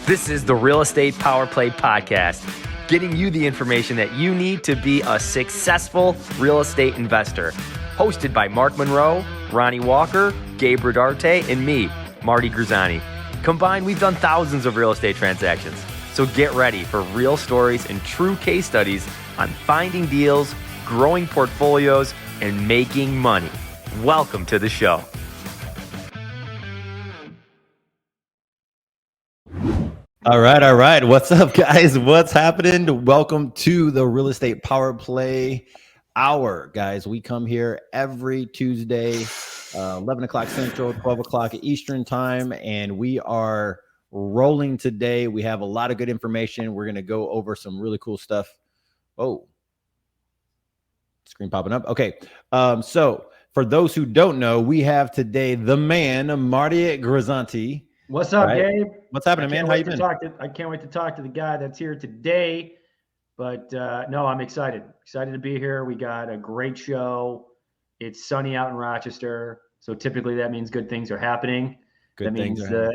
This is the Real Estate Power Play Podcast, getting you the information that you need to be a successful real estate investor. Hosted by Mark Monroe, Ronald Walker, Gabe Rodarte, and me, Marty Grizzanti. Combined, we've done thousands of real estate transactions. So get ready for real stories and true case studies on finding deals, growing portfolios, and making money. Welcome to the show. All right. What's up, guys? What's happening? Welcome to the Real Estate Power Play Hour, guys. We come here every Tuesday, 11 o'clock Central, 12 o'clock Eastern time, and we are rolling today. We have a lot of good information. We're going to go over some really cool stuff. Oh, screen popping up. Okay. So for those who don't know, we have today the man, Marty Grizzanti. What's up, Gabe? What's happening, man? How you been? I can't wait to talk to the guy that's here today. But no, I'm excited. Excited to be here. We got a great show. It's sunny out in Rochester, so typically that means good things are happening. Good things you know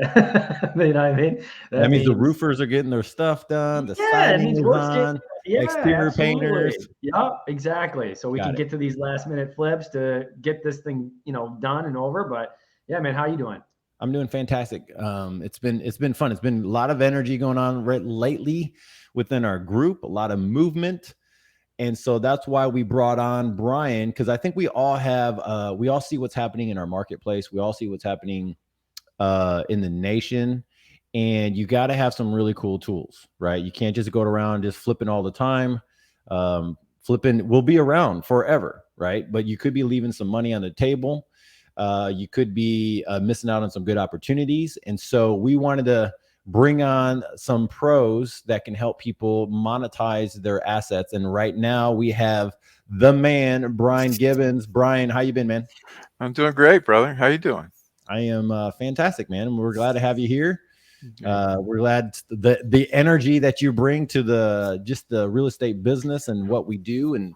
what I mean? That means the roofers are getting their stuff done. The siding is on. Exterior painters. Yep, exactly. So we can get to these last minute flips to get this thing, done and over. But yeah, man, how you doing? I'm doing fantastic. It's been fun. It's been a lot of energy going on lately within our group, a lot of movement. And so that's why we brought on Brian, because I think we all see what's happening in our marketplace. We all see what's happening in the nation. And you got to have some really cool tools, right? You can't just go around just flipping all the time. Flipping will be around forever, right? But you could be leaving some money on the table. You could be missing out on some good opportunities. And so we wanted to bring on some pros that can help people monetize their assets. And right now we have the man, Brian Gibbons. Brian, how you been, man? I'm doing great, brother. How you doing? I am fantastic, man. We're glad to have you here. We're glad the energy that you bring to the real estate business and what we do. And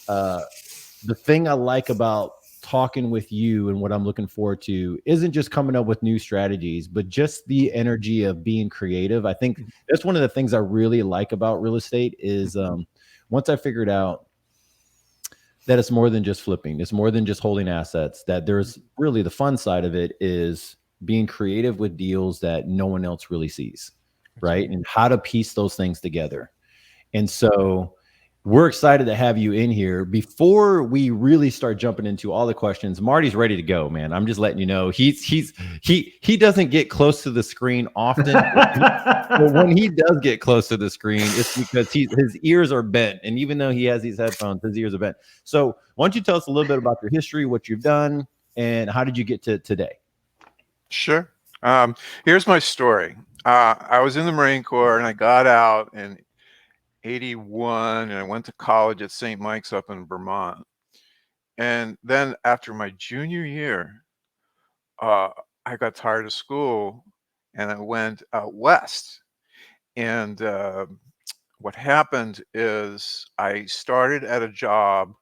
the thing I like about talking with you and what I'm looking forward to isn't just coming up with new strategies, but just the energy of being creative. I think that's one of the things I really like about real estate is once I figured out that it's more than just flipping, it's more than just holding assets, that there's really the fun side of it is being creative with deals that no one else really sees, right? And how to piece those things together. And so we're excited to have you in here. Before we really start jumping into all the questions, Marty's ready to go, man. I'm just letting you know he doesn't get close to the screen often. But when he does get close to the screen, it's because his ears are bent. And even though he has these headphones, his ears are bent. So why don't you tell us a little bit about your history, what you've done, and how did you get to today? Sure. Here's my story. I was in the Marine Corps and I got out in 81 and I went to college at St. Mike's up in Vermont. And then after my junior year, I got tired of school and I went out west. And what happened is I started at a job,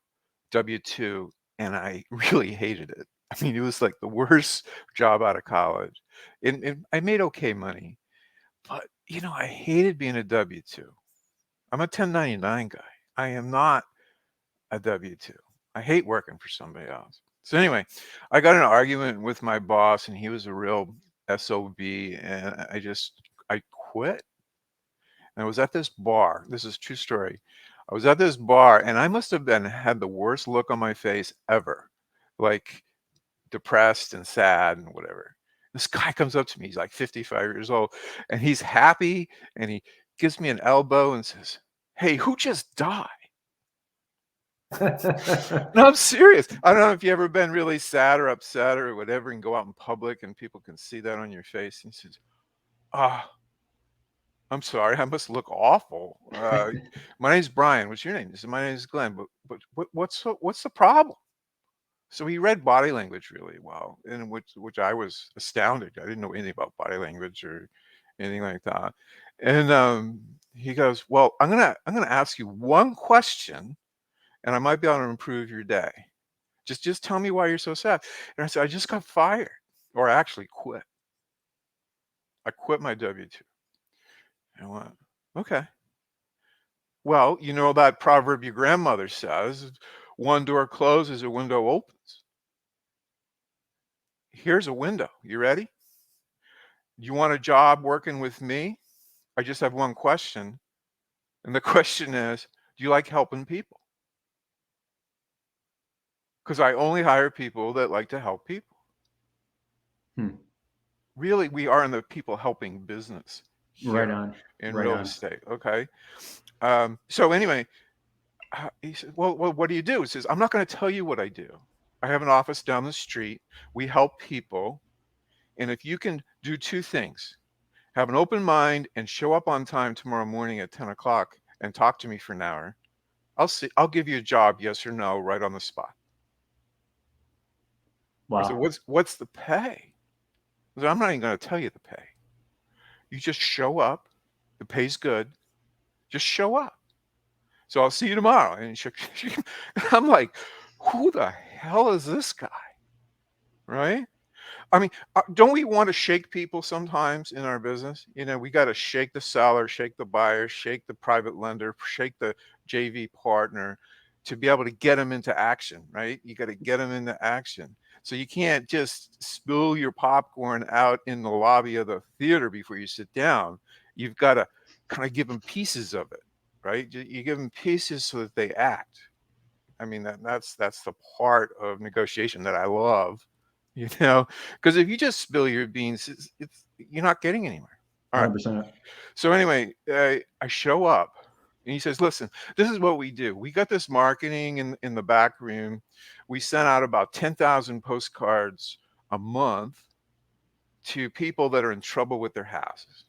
W-2, and I really hated it. I mean, it was like the worst job out of college. And I made okay money, but I hated being a W-2. I'm a 1099 guy. I am not a W-2. I hate working for somebody else. So anyway, I got in an argument with my boss and he was a real SOB and I quit. And I was at this bar. This is a true story. I was at this bar and I must have had the worst look on my face ever. Like depressed and sad and whatever. This guy comes up to me. He's like 55 years old and he's happy and he gives me an elbow and says, "Hey, who just died?" No, I'm serious. I don't know if you've ever been really sad or upset or whatever and go out in public and people can see that on your face. And he says, I'm sorry, I must look awful. My name's Brian. What's your name? He said, my name is Glenn. But what's the problem? So he read body language really well, in which I was astounded. I didn't know anything about body language or anything like that. And he goes, "Well, I'm gonna ask you one question, and I might be able to improve your day. Just tell me why you're so sad." And I said, "I just got fired, or I actually quit. I quit my W-2." I went, okay. Well, you know that proverb your grandmother says, one door closes, a window opens. Here's a window. You ready? You want a job working with me? I just have one question. And the question is, do you like helping people? Because I only hire people that like to help people. Really, we are in the people helping business here Right on. in Right real on. estate. Okay. So anyway, he said, well, what do you do? He says, I'm not going to tell you what I do. I have an office down the street. We help people. And if you can do two things, have an open mind and show up on time tomorrow morning at 10 o'clock and talk to me for an hour, I'll give you a job, yes or no, right on the spot. Wow. I said, what's the pay? I said, I'm not even going to tell you the pay. You just show up. The pay's good. Just show up. So I'll see you tomorrow. And I'm like, who the hell is this guy? Right? I mean, don't we want to shake people sometimes in our business? You know, we got to shake the seller, shake the buyer, shake the private lender, shake the JV partner to be able to get them into action, right? You got to get them into action. So you can't just spill your popcorn out in the lobby of the theater before you sit down. You've got to kind of give them pieces of it, right? You give them pieces so that they act. I mean, that's the part of negotiation that I love. You know, because if you just spill your beans, it's you're not getting anywhere. All right. 100%. So anyway, I show up and he says, listen, this is what we do. We got this marketing in the back room. We sent out about 10,000 postcards a month to people that are in trouble with their houses.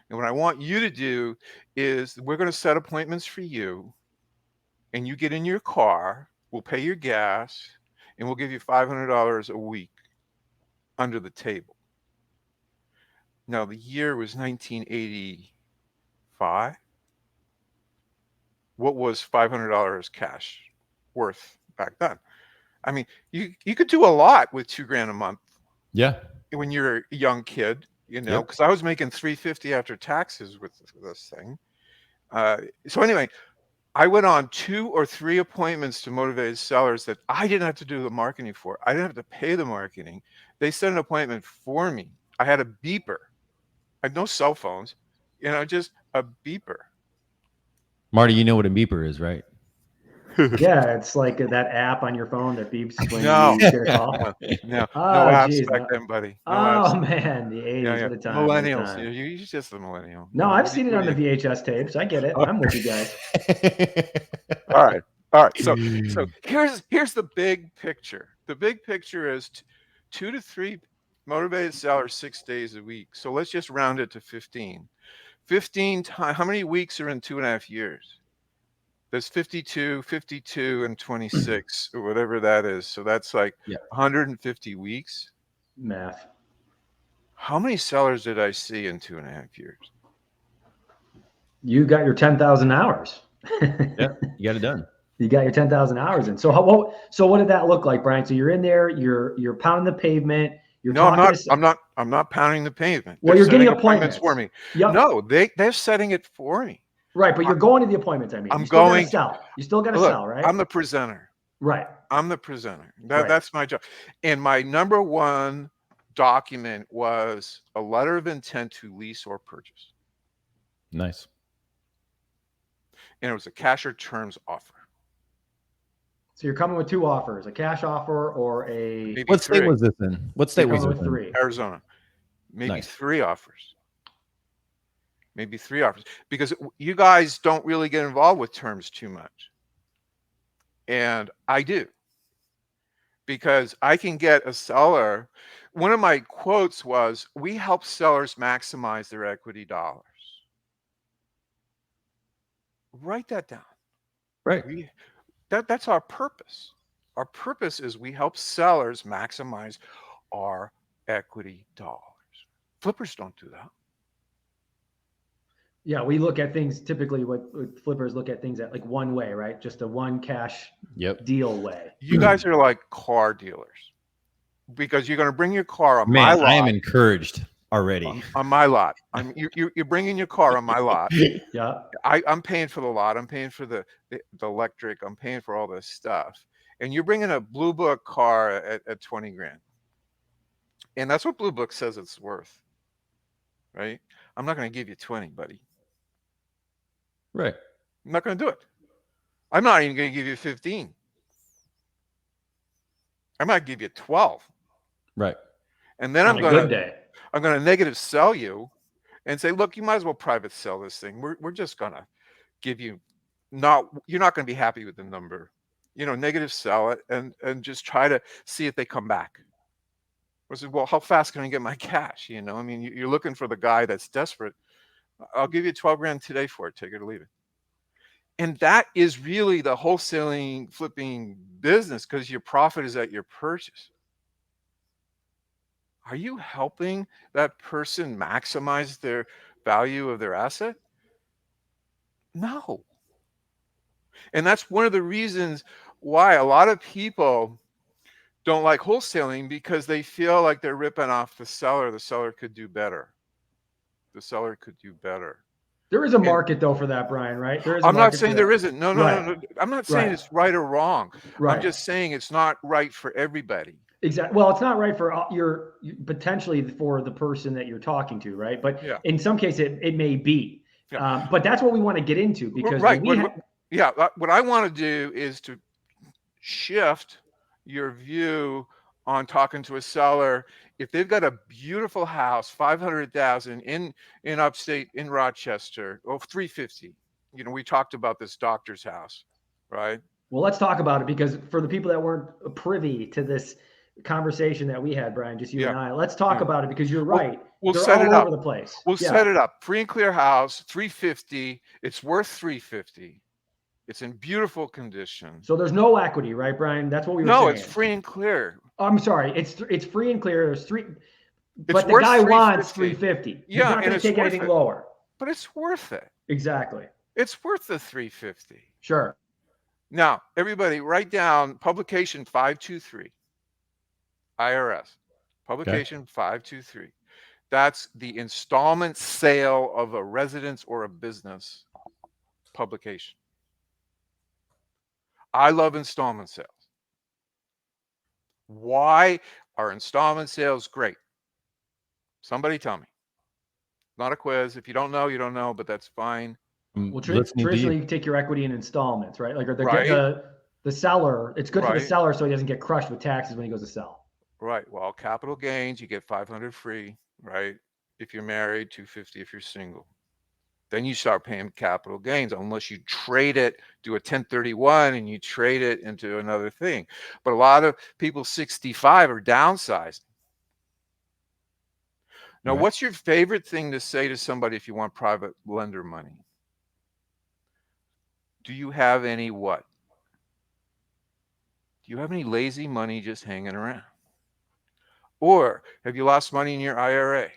And what I want you to do is we're going to set appointments for you, and you get in your car, we'll pay your gas, and we'll give you $500 a week under the table. Now, the year was 1985. What was $500 cash worth back then? I mean, you could do a lot with $2,000 a month. Yeah. When you're a young kid, you know, because I was making $350 after taxes with this thing. So anyway, I went on 2 or 3 appointments to motivated sellers that I didn't have to do the marketing for. I didn't have to pay the marketing. They set an appointment for me. I had a beeper. I had no cell phones, you know, just a beeper. Marty, you know what a beeper is, right? Yeah, it's like that app on your phone that beeps when No. you get a call. No Oh, apps geez, back no. then, buddy. No Oh apps. man, the 80s, Yeah. what a time. What a Millennials. time. You're just a millennial. No, You know, I've seen it on the VHS tapes. I get it. I'm with you guys. All right. So here's the big picture. The big picture is 2 to 3 motivated sellers 6 days a week. So let's just round it to 15. 15 times. How many weeks are in 2.5 years? There's 52, and 26, or whatever that is. So that's like 150 weeks. Math. How many sellers did I see in 2.5 years? You got your 10,000 hours. Yeah, you got it done. You got your 10,000 hours in. So what did that look like, Brian? So you're in there, you're pounding the pavement. I'm not pounding the pavement. Well, They're you're getting setting appointments for me. Yep. No, they're setting it for me. Right, but you're going to the appointments. I mean, you still gotta sell. You still got to sell, right? I'm the presenter. Right. I'm the presenter. That's my job. And my number one document was a letter of intent to lease or purchase. Nice. And it was a cash or terms offer. So you're coming with 2 offers, a cash offer or a... Maybe what 3. state was this in? What state was it in? 3. Arizona. Maybe 3 offers. Maybe 3 offers. Because you guys don't really get involved with terms too much. And I do. Because I can get a seller. One of my quotes was, we help sellers maximize their equity dollars. Write that down. Right. That's our purpose. Our purpose is we help sellers maximize our equity dollars. Flippers don't do that. Yeah, we look at things typically what flippers look at things at like one way, right? Just a one cash deal way. You guys are like car dealers because you're going to bring your car on my lot. I am encouraged. already. On my lot. You're bringing your car on my lot. Yeah. I'm paying for the lot. I'm paying for the electric. I'm paying for all this stuff. And you're bringing a Blue Book car at 20 grand. And that's what Blue Book says it's worth. Right? I'm not going to give you 20, buddy. Right. I'm not going to do it. I'm not even going to give you 15. I might give you 12. Right. And then On a good day. I'm going to negative sell you and say, look, you might as well private sell this thing. We're just going to give you you're not going to be happy with the number, negative sell it and just try to see if they come back. I said, well, how fast can I get my cash? I mean, you're looking for the guy that's desperate. I'll give you 12 grand today for it. Take it or leave it. And that is really the wholesaling, flipping business, because your profit is at your purchase. Are you helping that person maximize their value of their asset? No. And that's one of the reasons why a lot of people don't like wholesaling, because they feel like they're ripping off the seller. The seller could do better. The seller could do better. There is a market though for that, Brian, right? There is. I'm not saying there isn't. No. I'm not saying it's right or wrong. Right. I'm just saying it's not right for everybody. Exactly. Well, it's not right for your potentially for the person that you're talking to, right? But in some cases, it may be. Yeah. But that's what we want to get into, because what I want to do is to shift your view on talking to a seller. If they've got a beautiful house, 500,000 in upstate in Rochester, 350. We talked about this doctor's house, right? Well, let's talk about it, because for the people that weren't privy to this conversation that we had, Brian, just you and I, let's talk about it, because you're right. We'll set it up. Over the place. We'll set it up. Free and clear house, 350. It's worth 350. It's in beautiful condition. So there's no equity, right, Brian? That's what we were saying. No, it's free and clear. I'm sorry. It's free and clear. There's but the guy wants 350. He's not going to take anything lower. But it's worth it. Exactly. It's worth the 350. Sure. Now, everybody write down publication 523. IRS. Publication 523. That's the installment sale of a residence or a business publication. I love installment sales. Why are installment sales great? Somebody tell me. Not a quiz. If you don't know, you don't know, but that's fine. Well, traditionally, you take your equity in installments, right? Like the seller, it's good for the seller so he doesn't get crushed with taxes when he goes to sell. Right. Well, capital gains, you get 500 free, right? If you're married, 250 if you're single. Then you start paying capital gains, unless you trade it, do a 1031 and you trade it into another thing. But a lot of people 65 are downsizing. Now, what's your favorite thing to say to somebody if you want private lender money? Do you have any what? Do you have any lazy money just hanging around? Or have you lost money in your IRA?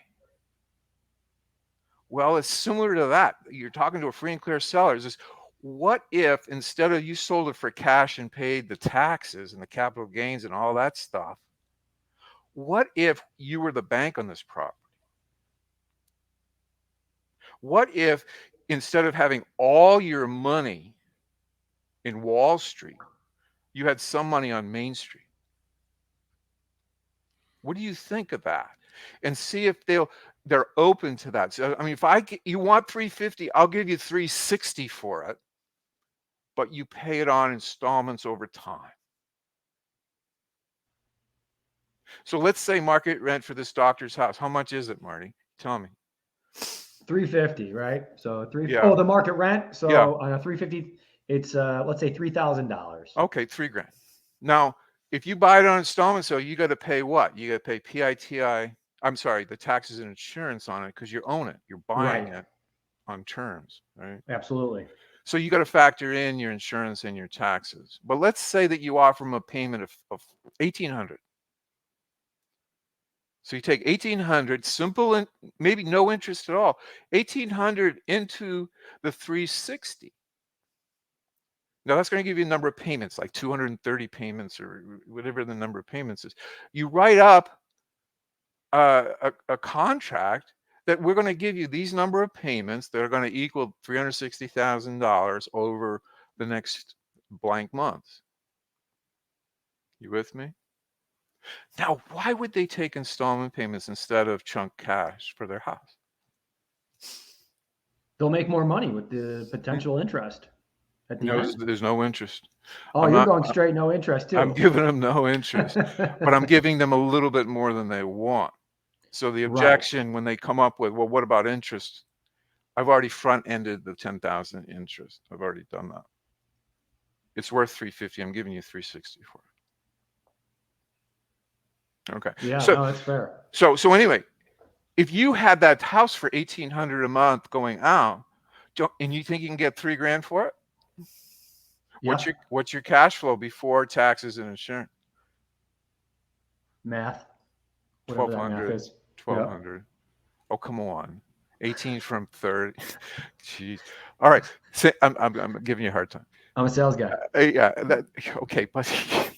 Well, it's similar to that. You're talking to a free and clear seller. It's what if instead of you sold it for cash and paid the taxes and the capital gains and all that stuff, what if you were the bank on this property? What if instead of having all your money in Wall Street, you had some money on Main Street? What do you think of that? And see if they're open to that. So, I mean, if you want 350, I'll give you 360 for it, but you pay it on installments over time. So let's say market rent for this doctor's house. How much is it, Marty? Tell me. 350, right? So Oh, the market rent. So on a 350, it's let's say $3,000. Okay, $3,000. Now, if you buy it on installments, so you got to pay what? You got to pay PITI. I'm sorry, the taxes and insurance on it, because you own it. You're buying it on terms, right? Absolutely. So you got to factor in your insurance and your taxes. But let's say that you offer them a payment of $1,800. So you take $1,800, simple and maybe no interest at all, $1,800 into the 360. Now that's going to give you a number of payments, like 230 payments or whatever the number of payments is. You write up a contract that we're going to give you these number of payments that are going to equal $360,000 over the next blank months. You with me? Now, why would they take installment payments instead of chunk cash for their house? They'll make more money with the potential interest at the end. There's no interest. Oh, you're going straight no interest too. I'm giving them no interest, but I'm giving them a little bit more than they want. So the objection when they come up with, well, what about interest? I've already front-ended the 10,000 interest. I've already done that. It's worth 350. I'm giving you 360 for it. Okay. Yeah, no, that's fair. So anyway, if you had that house for $1,800 a month going out, and you think you can get $3,000 for it, Yeah. what's your cash flow before taxes and insurance? Math. $1,200. $1,200. Oh, come on. 18 from 30. Jeez. All right. I'm giving you a hard time. I'm a sales guy. Yeah. Okay, but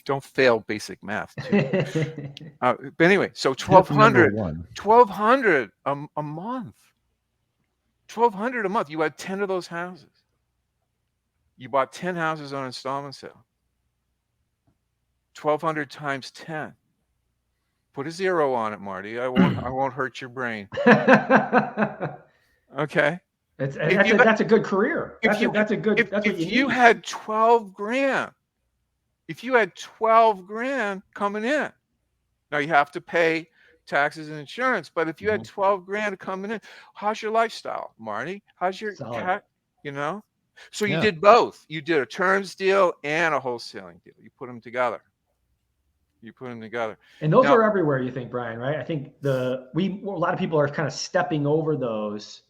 don't fail basic math. But anyway, so $1,200 a month. $1,200 a month. You had 10 of those houses. You bought 10 houses on installment sale. 1,200 times 10. Put a 0 on it, Marty. I won't hurt your brain. Okay. That's a good career. That's what you need. If you had $12,000, if you had $12,000 coming in, now you have to pay taxes and insurance. But if you had $12,000 coming in, how's your lifestyle, Marty? How's your cat? So you did both. You did a terms deal and a wholesaling deal. You put them together. And those are everywhere, you think, Brian, right? I think a lot of people are kind of stepping over those,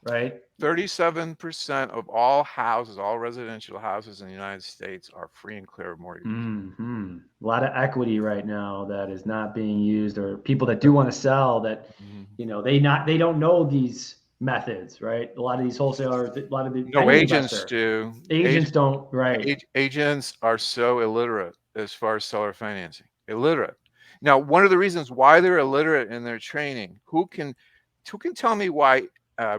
right? 37% of all houses, all residential houses in the United States are free and clear of mortgages. Mm-hmm. A lot of equity right now that is not being used, or people that do want to sell that, they don't know these methods, right? A lot of these wholesalers, agents do. Agents don't, right? Agents are so illiterate as far as seller financing. Illiterate. Now, one of the reasons why they're illiterate in their training, who can tell me why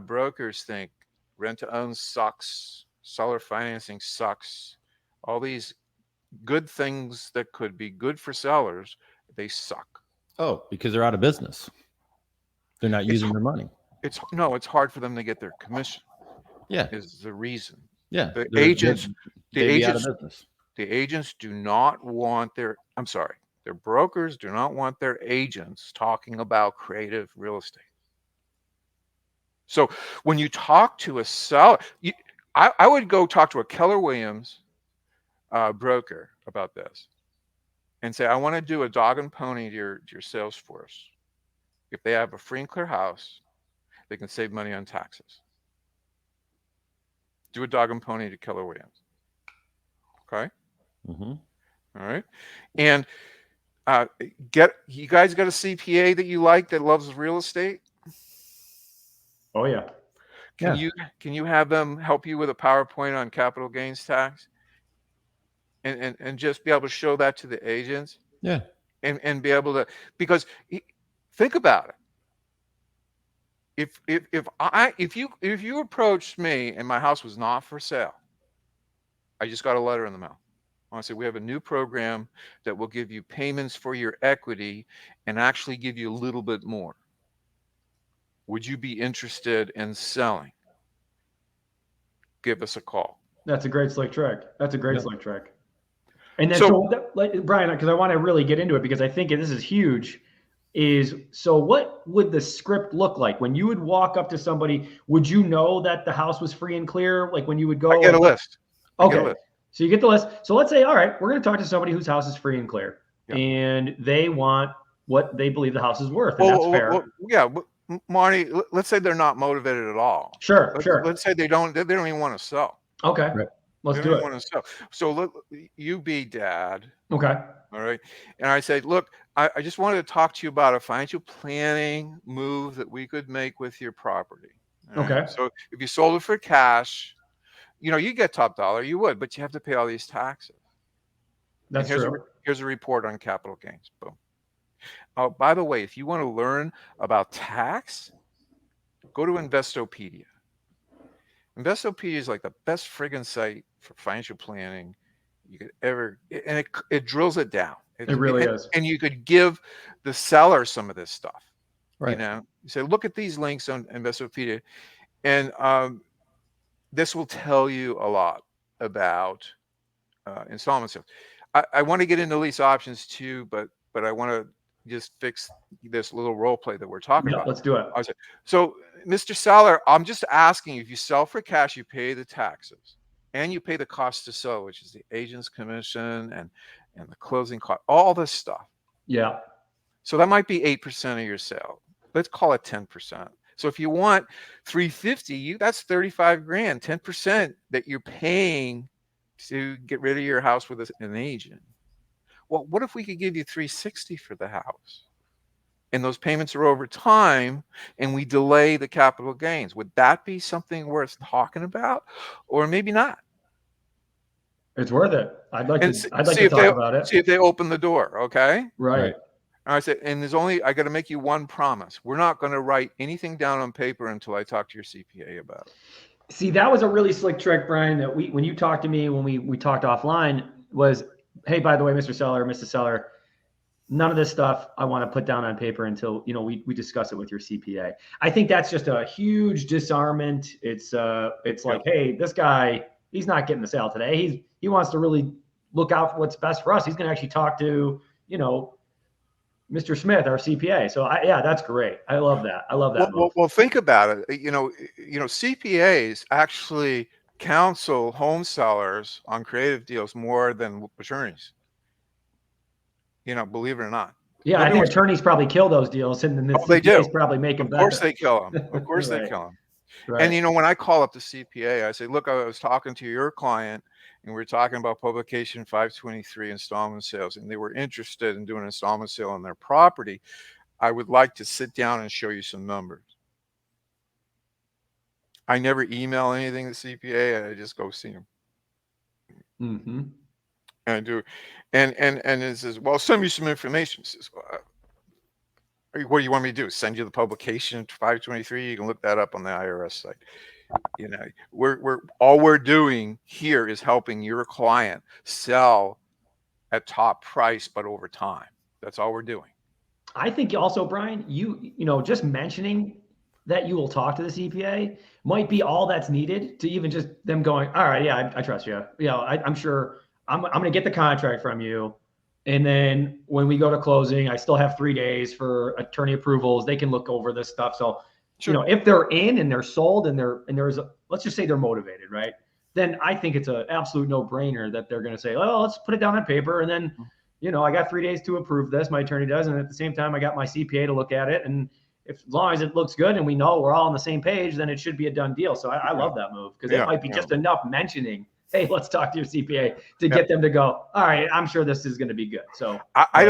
brokers think rent-to-own sucks, seller financing sucks, all these good things that could be good for sellers, they suck. Oh, because they're out of business. They're not using their money. It's hard for them to get their commission. Yeah, is the reason. Yeah, the agents do not want their brokers do not want their agents talking about creative real estate. So when you talk to a seller, I would go talk to a Keller Williams broker about this and say, I want to do a dog and pony to your sales force. If they have a free and clear house, they can save money on taxes. Do a dog and pony to Keller Williams. Okay. Mm-hmm. All right. And you guys got a CPA that you like that loves real estate? Oh yeah. Can you have them help you with a PowerPoint on capital gains tax? And just be able to show that to the agents? Yeah. And be able to, because think about it. If you approached me and my house was not for sale, I just got a letter in the mail. I said, we have a new program that will give you payments for your equity and actually give you a little bit more. Would you be interested in selling? Give us a call. That's a great slick trick. Slick trick. And then, Brian, because I want to really get into it, because I think this is huge. So what would the script look like when you would walk up to somebody? Would you know that the house was free and clear? Like when you would go, I get a list. Okay. So you get the list. So let's say, all right, we're going to talk to somebody whose house is free and clear, and they want what they believe the house is worth. And that's fair. Marty, let's say they're not motivated at all. Sure. Let's say they don't even want to sell. Okay. Right. Let's do it. Want to sell. So look, you be dad. Okay. All right. And I said, look, I just wanted to talk to you about a financial planning move that we could make with your property. Okay. Right? So if you sold it for cash, you get top dollar, you would, but you have to pay all these taxes. That's true. Here's a report on capital gains. Boom. Oh, by the way, if you want to learn about tax, go to Investopedia. Investopedia is like the best friggin' site for financial planning you could ever, and it drills it down. It really is. And you could give the seller some of this stuff. Right. You know, you say, look at these links on Investopedia, and this will tell you a lot about installment sales. I want to get into lease options too, but I want to just fix this little role play that we're talking about. Let's do it. So, Mr. Seller, I'm just asking, if you sell for cash, you pay the taxes and you pay the cost to sell, which is the agent's commission and the closing cost, all this stuff. Yeah. So that might be 8% of your sale. Let's call it 10%. So if you want 350, that's 35 grand, 10% that you're paying to get rid of your house with an agent. Well, what if we could give you 360 for the house? And those payments are over time, and we delay the capital gains. Would that be something worth talking about, or maybe not? It's worth it. I'd like to talk about it. See if they open the door. Okay. Right. I said, and I got to make you one promise. We're not going to write anything down on paper until I talk to your CPA about it. See, that was a really slick trick, Brian, that when you talked to me, when we talked offline, was, hey, by the way, Mr. Seller, Mrs. Seller, none of this stuff I want to put down on paper until, we discuss it with your CPA. I think that's just a huge disarmament. It's like, hey, this guy, he's not getting the sale today. He wants to really look out for what's best for us. He's going to actually talk to, Mr. Smith, our CPA. So that's great. I love that. Well, think about it. CPAs actually counsel home sellers on creative deals more than attorneys. Believe it or not. Yeah, I think attorneys probably kill those deals, and then the CPAs probably make them better. Of course they kill them. Of course they kill them. Right. And when I call up the CPA, I say, look, I was talking to your client, and we were talking about publication 523 installment sales, and they were interested in doing an installment sale on their property. I would like to sit down and show you some numbers. I never email anything to CPA. I just go see them. Mm-hmm. And I do. And it says, well, send me some information. It says, what do you want me to do? Send you the publication 523? You can look that up on the IRS site. We're doing here is helping your client sell at top price, but over time. That's all we're doing. I think also, Brian, just mentioning that you will talk to the CPA might be all that's needed to even just them going, all right, yeah, I trust you. I'm sure I'm going to get the contract from you. And then when we go to closing, I still have 3 days for attorney approvals. They can look over this stuff. So, sure. If they're in and they're sold and let's just say they're motivated, right? Then I think it's an absolute no-brainer that they're going to say, oh, let's put it down on paper. And then, I got 3 days to approve this. My attorney does. And at the same time, I got my CPA to look at it. And as long as it looks good and we know we're all on the same page, then it should be a done deal. So I love that move, because it might be just enough mentioning, hey, let's talk to your CPA to get them to go, all right, I'm sure this is going to be good. So I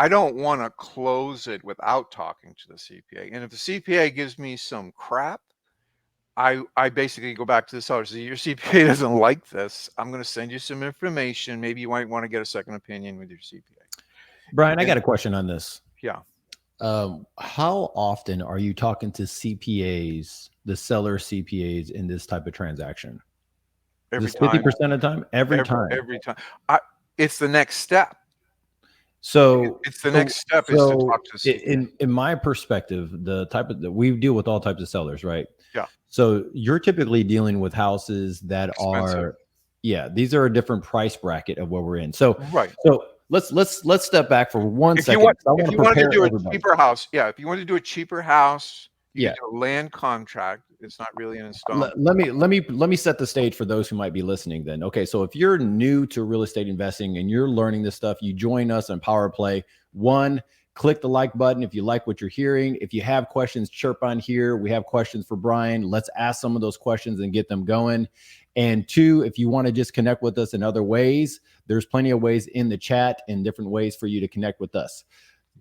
don't want to close it without talking to the CPA. And if the CPA gives me some crap, I basically go back to the seller. So your CPA doesn't like this. I'm going to send you some information. Maybe you might want to get a second opinion with your CPA. Brian, I got a question on this. Yeah. How often are you talking to CPAs, the seller CPAs, in this type of transaction? Every time. 50% of the time? Every time. Every time. It's the next step. So it's the next step is to talk to CPA. In my perspective, the type of we deal with all types of sellers, right? Yeah. So you're typically dealing with houses that expensive. These are a different price bracket of where we're in. So right. So let's step back for one second. If you want to do a cheaper house, if you want to do a cheaper house, you can do a land contract. It's not really an installment. Let me set the stage for those who might be listening then. Okay, so if you're new to real estate investing and you're learning this stuff, you join us on Power Play. 1, click the like button if you like what you're hearing. If you have questions, chirp on here. We have questions for Brian. Let's ask some of those questions and get them going. And 2, if you want to just connect with us in other ways, there's plenty of ways in the chat and different ways for you to connect with us.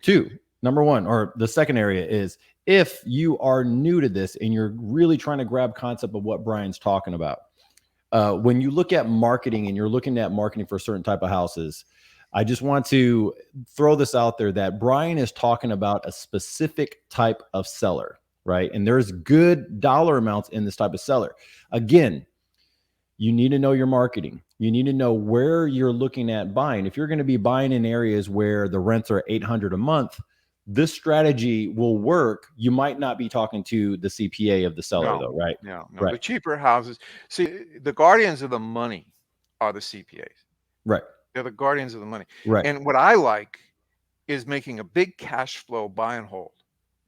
2, number 1, or the second area is, if you are new to this and you're really trying to grab concept of what Brian's talking about, when you look at marketing and you're looking at marketing for certain type of houses, I just want to throw this out there that Brian is talking about a specific type of seller, right? And there's good dollar amounts in this type of seller. Again, you need to know your marketing. You need to know where you're looking at buying. If you're going to be buying in areas where the rents are $800 a month, this strategy will work. You might not be talking to the CPA of the seller, though, right? No. Right. The cheaper houses. See, the guardians of the money are the CPAs. Right. They're the guardians of the money. Right. And what I like is making a big cash flow buy and hold.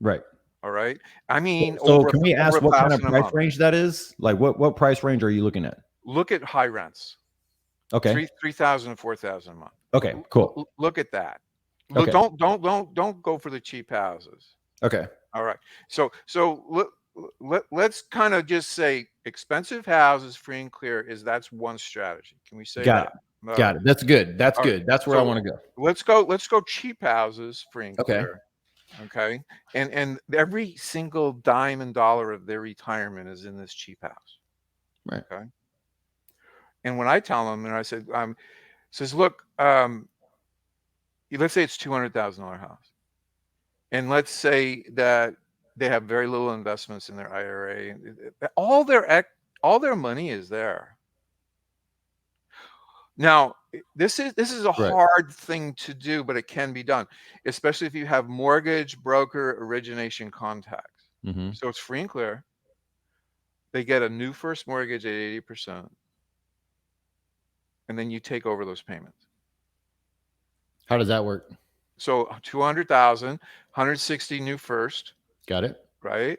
Right. All right. I mean, so can we ask what kind of price month. range that is? Like what price range are you looking at? Look at high rents. Okay. 3,000 to 4,000 a month. Okay, cool. Look at that. Look, okay. Don't go for the cheap houses. Okay. All right. So let's kind of just say expensive houses, free and clear that's one strategy. Can we say Got that? it. Got it. That's good. That's good. Right. That's where I want to go. Let's go cheap houses, free and clear. Okay. And every single dime and dollar of their retirement is in this cheap house. Right. Okay. And when I tell them, and I said, says, look, let's say it's $200,000 house, and let's say that they have very little investments in their IRA. All their money is there. Now, this is a hard thing to do, but it can be done, especially if you have mortgage broker origination contacts. Mm-hmm. So it's free and clear. They get a new first mortgage at 80%, and then you take over those payments. How does that work? So 200,000, 160 new first. Got it. Right.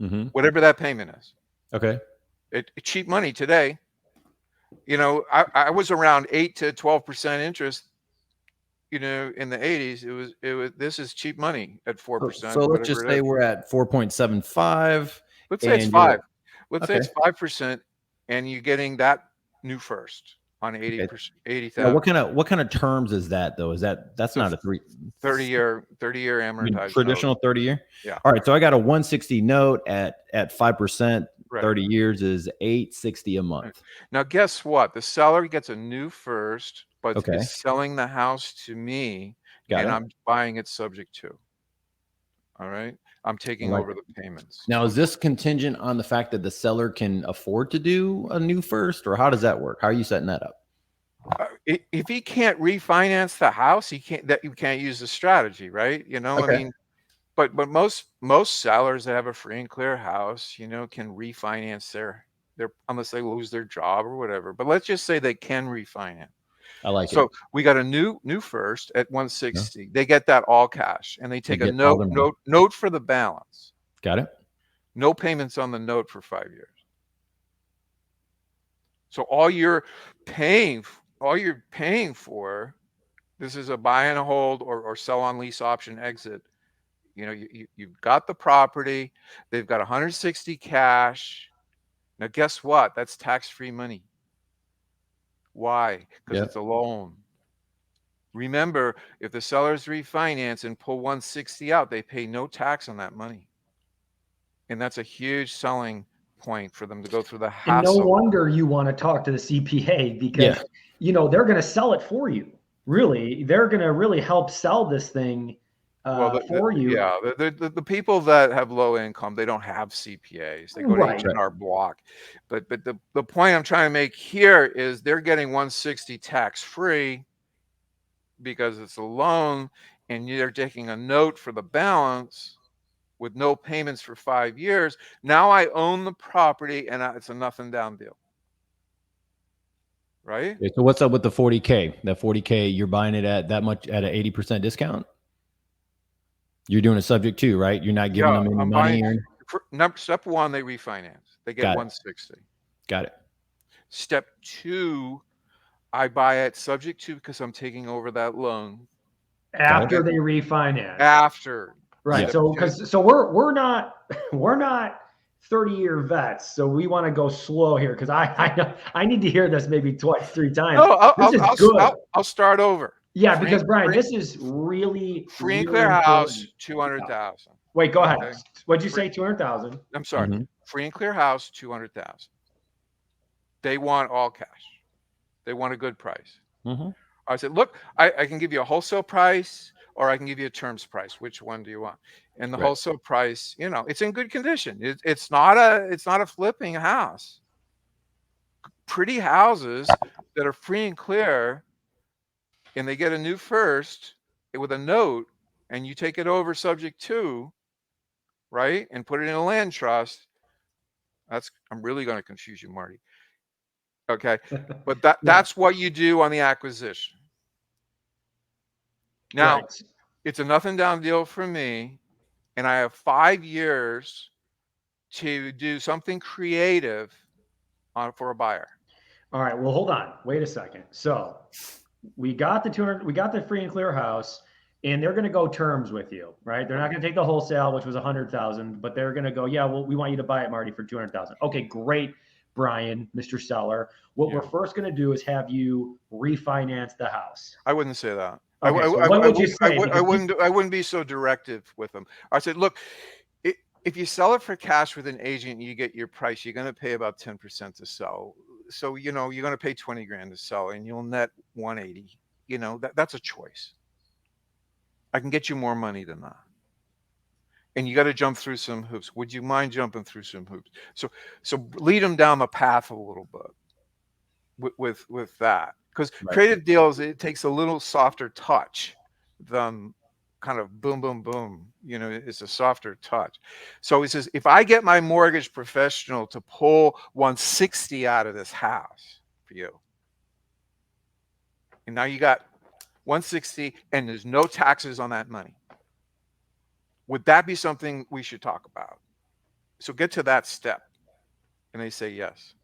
Mm-hmm. Whatever that payment is. Okay. It's cheap money today. You know, I was around 8 to 12% interest. You know, in the 80s, it was. This is cheap money at 4%. So let's just say we're at 4.75. Let's say it's 5. Let's say it's 5%, and you're getting that new first on 80%, 80,000. Now, what kind of terms is that though? That's not a 30-year amortized traditional note. 30-year? Yeah. All right. So I got a 160 note at 5%. Right. 30 years is $860 a month. Now, guess what? The seller gets a new first, but Okay. is selling the house to me, Got it. I'm buying it subject to. All right. I'm taking over the payments. Now, is this contingent on the fact that the seller can afford to do a new first, or how does that work? How are you setting that up? If he can't refinance the house, you can't use the strategy, right? You know, Okay. I mean, but most sellers that have a free and clear house, you know, can refinance their unless they lose their job or whatever. But let's just say they can refinance. I like it. So we got a new first at 160. Yeah. They get that all cash, and they take a note for the balance. Got it. No payments on the note for 5 years. So all you're paying for, this is a buy and a hold or sell on lease option exit. You know, you've got the property. They've got 160 cash. Now, guess what? That's tax-free money. Why? Because it's a loan. Remember, if the sellers refinance and pull 160 out, they pay no tax on that money. And that's a huge selling point for them to go through the hassle. And no wonder you want to talk to the CPA because, you know, they're going to sell it for you. Really, they're going to really help sell this thing for you. Yeah, the people that have low income, they don't have CPAs. They go to H&R Block. But the point I'm trying to make here is they're getting 160 tax free because it's a loan, and they're taking a note for the balance with no payments for 5 years. Now I own the property, and it's a nothing down deal. Right? Okay, so what's up with the 40K? That 40K, you're buying it at that much at an 80% discount? You're doing a subject to, right? You're not giving them any money. Step one, they refinance. They get 160. Got it. Step two, I buy it subject to because I'm taking over that loan. After they refinance. After. Right. Yeah. So we're not 30-year vets, so we want to go slow here because I need to hear this maybe twice, 3 times. No, I'll start over. Yeah, because Brian, this is really free and clear house, 200,000. Wait, go ahead. Okay. What'd you say? 200,000. I'm sorry. Mm-hmm. Free and clear house, 200,000. They want all cash. They want a good price. Mm-hmm. I said, look, I can give you a wholesale price or I can give you a terms price. Which one do you want? And the wholesale price, it's in good condition. It's not a flipping house. Pretty houses that are free and clear, and they get a new first with a note, and you take it over subject to, right, and put it in a land trust. I'm really going to confuse you, Marty. Okay, but that's what you do on the acquisition. Now, it's a nothing down deal for me, and I have 5 years to do something creative for a buyer. All right. Well, hold on. Wait a second. So we got the free and clear house, and they're going to go terms with you, right? They're not going to take the wholesale, which was 100,000, but they're going to go, yeah, well, we want you to buy it, Marty, for 200,000. Okay, great, Brian, Mr. Seller. What we're first going to do is have you refinance the house. I wouldn't say that. Okay, so what would you say? I wouldn't be so directive with them. I said, look, if you sell it for cash with an agent and you get your price, you're going to pay about 10% to sell. So, you're going to pay 20 grand to sell and you'll net 180. That's a choice. I can get you more money than that. And you got to jump through some hoops. Would you mind jumping through some hoops? So lead them down the path a little bit with that. Because creative deals, it takes a little softer touch than kind of boom, boom, boom. It's a softer touch. So he says, if I get my mortgage professional to pull 160 out of this house for you, and now you got 160 and there's no taxes on that money, would that be something we should talk about? So get to that step. And they say yes.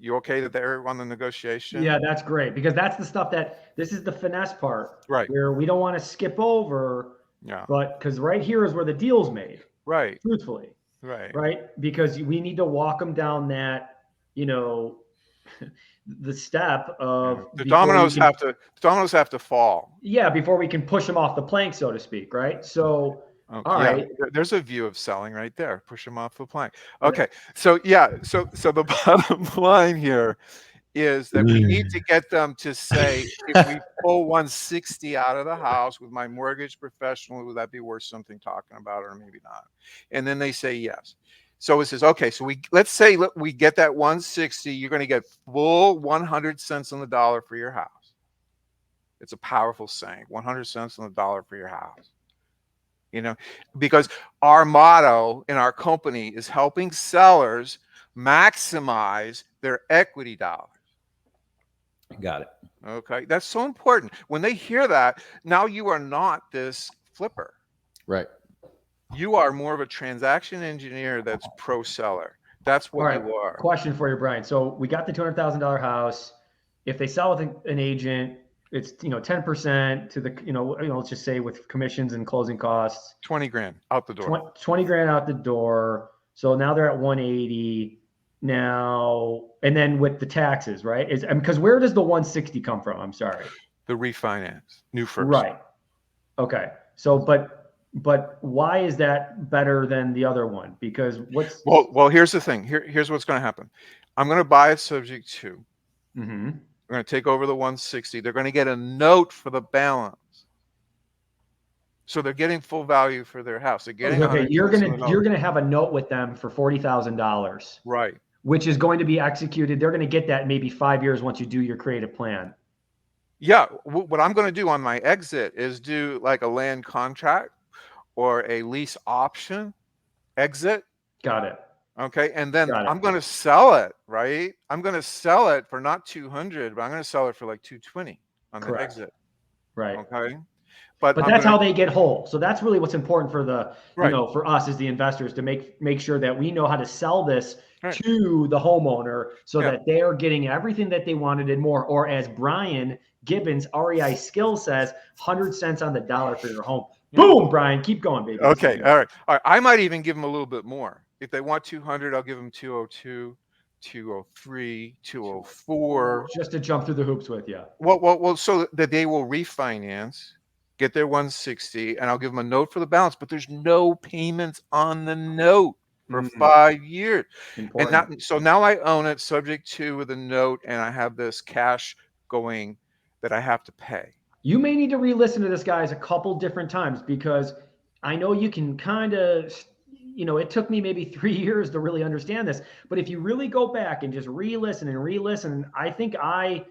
You okay that they're on the negotiation? Yeah, that's great, because that's the stuff this is the finesse part, right? Where we don't want to skip over, but because right here is where the deal's made, right? Truthfully, right? Because we need to walk them down that, the step of the dominoes have to fall. Yeah, before we can push them off the plank, so to speak, right? So. All right. There's a view of selling right there. Push them off the plank. Okay. So the bottom line here is that we need to get them to say, if we pull 160 out of the house with my mortgage professional, would that be worth something talking about, or maybe not? And then they say yes. So it says, okay, so let's say we get that 160, you're going to get full 100 cents on the dollar for your house. It's a powerful saying, 100 cents on the dollar for your house. Because our motto in our company is helping sellers maximize their equity dollars. Got it. Okay. That's so important. When they hear that, now you are not this flipper. Right. You are more of a transaction engineer that's pro seller. That's what you are. Question for you, Brian. So we got the $200,000 house. If they sell with an agent, it's 10% to the let's just say with commissions and closing costs. 20 grand out the door. 20 grand out the door. So now they're at 180 now, and then with the taxes, right? Because where does the 160 come from? I'm sorry. The refinance, new first. Right. Okay. So, but why is that better than the other one? Because well, here's the thing. Here's what's going to happen. I'm going to buy it subject to. Mm-hmm. We're going to take over the 160. They're going to get a note for the balance. So they're getting full value for their house. They're getting you're going to have a note with them for $40,000. Right. Which is going to be executed. They're going to get that in maybe 5 years once you do your creative plan. Yeah. What I'm going to do on my exit is do like a land contract or a lease option exit. Got it. Okay. And then I'm going to sell it, right? I'm going to sell it for not 200, but I'm going to sell it for like 220 on the exit. Right. Okay. But that's how they get whole. So that's really what's important for the, for us as the investors to make sure that we know how to sell this to the homeowner so that they are getting everything that they wanted and more. Or as Brian Gibbons, REI Skill says, 100 cents on the dollar for your home. Boom, Brian, keep going, baby. Okay. All right. I might even give them a little bit more. If they want 200, I'll give them 202, 203, 204. Just to jump through the hoops with you. Well, so that they will refinance, get their 160, and I'll give them a note for the balance, but there's no payments on the note for 5 years. Important. And so now I own it subject to with a note, and I have this cash going that I have to pay. You may need to re-listen to this, guys, a couple different times, because I know you can kind of, it took me maybe 3 years to really understand this. But if you really go back and just re-listen, I think I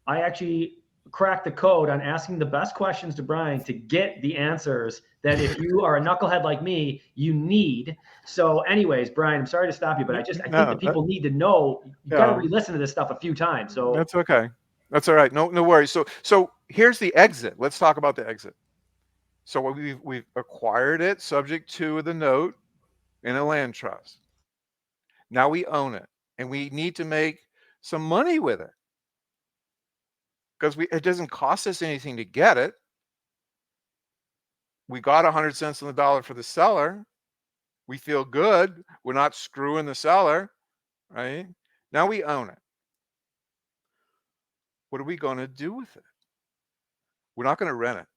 actually cracked the code on asking the best questions to Brian to get the answers that if you are a knucklehead like me, you need. So anyways, Brian, I'm sorry to stop you, but I think that people need to know, you got to re-listen to this stuff a few times. So that's okay. That's all right. No worries. So here's the exit. Let's talk about the exit. So we've acquired it subject to the note in a land trust. Now we own it, and we need to make some money with it, because it doesn't cost us anything to get it. We got 100 cents on the dollar for the seller. We feel good. We're not screwing the seller, right? Now we own it. What are we going to do with it? We're not going to rent it.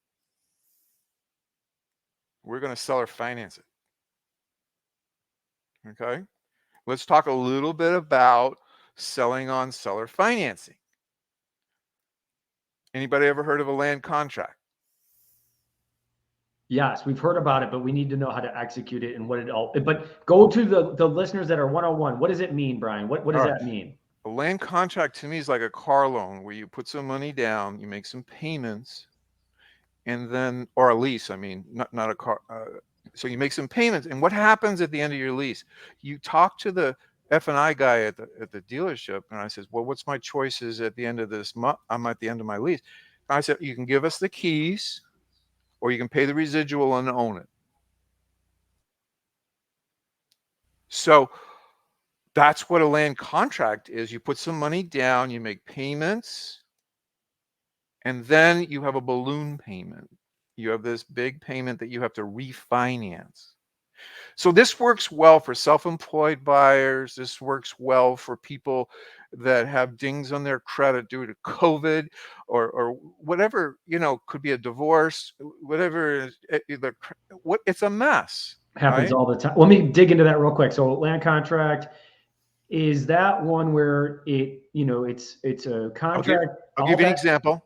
We're going to seller finance it. Okay? Let's talk a little bit about selling on seller financing. Anybody ever heard of a land contract? yes, we've heard about it, but we need to know how to execute it and what it all. But go to the listeners that are 101. What does it mean, Brian? What does that mean? A land contract to me is like a car loan where you put some money down, you make some payments, and then, or a lease. I mean, not a car. So you make some payments, and what happens at the end of your lease? You talk to the F&I guy at the dealership, and I says, well, what's my choices at the end of this month? I'm at the end of my lease. And I said, you can give us the keys, or you can pay the residual and own it. So that's what a land contract is. You put some money down, you make payments, and then you have a balloon payment. You have this big payment that you have to refinance. So this works well for self-employed buyers. This works well for people that have dings on their credit due to COVID or whatever, could be a divorce, whatever. It's a mess. Happens all the time. Let me dig into that real quick. So land contract, is that one where it's a contract? I'll give you an example.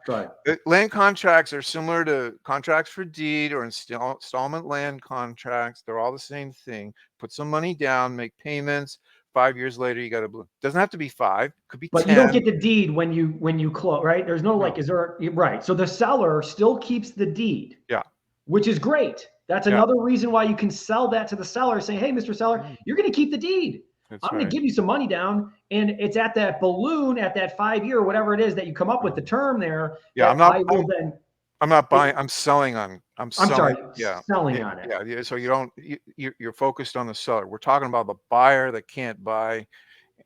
Go ahead. Land contracts are similar to contracts for deed or installment land contracts. They're all the same thing. Put some money down, make payments. 5 years later, you got a balloon. Doesn't have to be 5. Could be 10. But you don't get the deed when you close, right? There's no is there, right? So the seller still keeps the deed. Yeah. Which is great. That's another reason why you can sell that to the seller, saying, hey, Mr. Seller, you're going to keep the deed. I'm going to give you some money down, and it's at that balloon at that 5 year, whatever it is that you come up with the term there. Yeah, I'm not buying. I'm selling on. Selling on it. Yeah. So you're focused on the seller. We're talking about the buyer that can't buy,